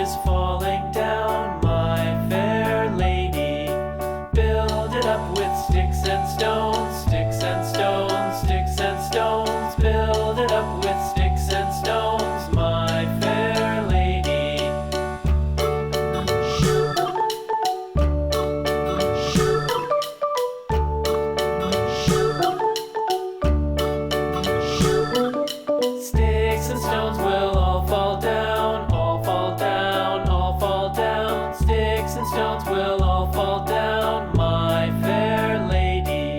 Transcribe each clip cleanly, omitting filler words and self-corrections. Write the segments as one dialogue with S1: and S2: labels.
S1: bridges falling down, my fair lady. Build it up with sticks and stones, sticks and stones, sticks and stones. Build it up with sticks and stones, my fair lady. Sticks and stones will all fall down, all fall down, all fall down. Sticks and stones will all fall down, my fair lady.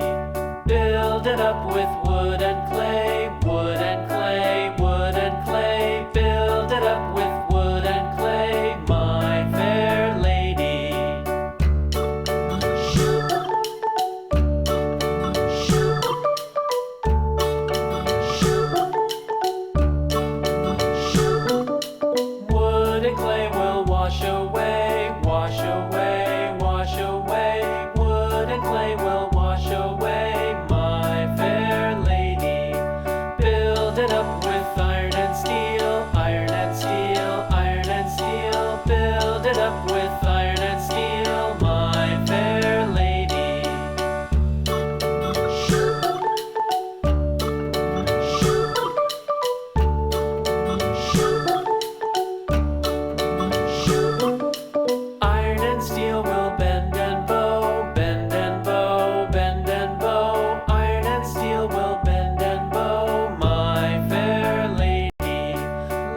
S1: Build it up with wood and clay, wood and clay, wood and clay. Build it up with wood and clay, my fair lady. Wood and clay will wash away, wash away, wash away. Wood and clay will wash away, my fair lady. Build it up with iron and steel, iron and steel, iron and steel. Build it up with iron and steel, my fair lady. Iron and steel will bend and bow, bend and bow, bend and bow. Iron and steel will bend and bow, my fair lady.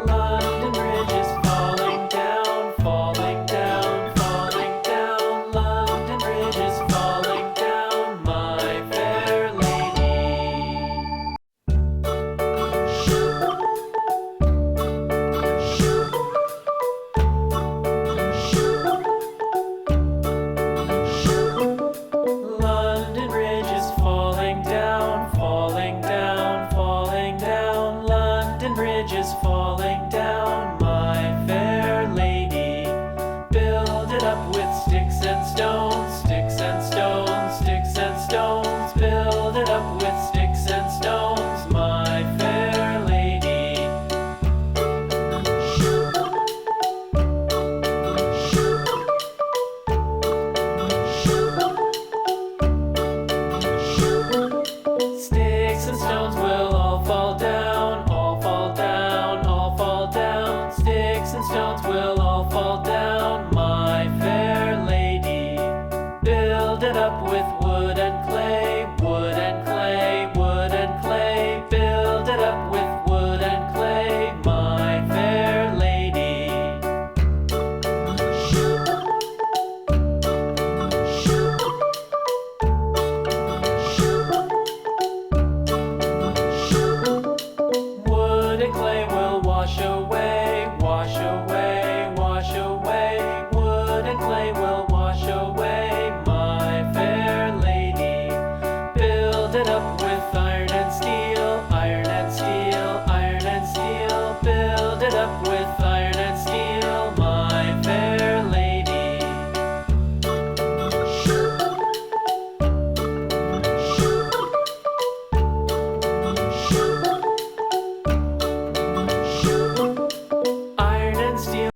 S1: London Bridge is falling down, falling down, falling down. London Bridge is falling down, my fair lady. London Bridge is falling down, falling down, falling down. London Bridge is falling down, my fair lady. Build it up with sticks and stones, sticks and stones, sticks and stones. Build it up with sticks and stones, my fair lady. Sticks and stones will all fall down, all fall down, all fall down. Sticks and stones will all fall down.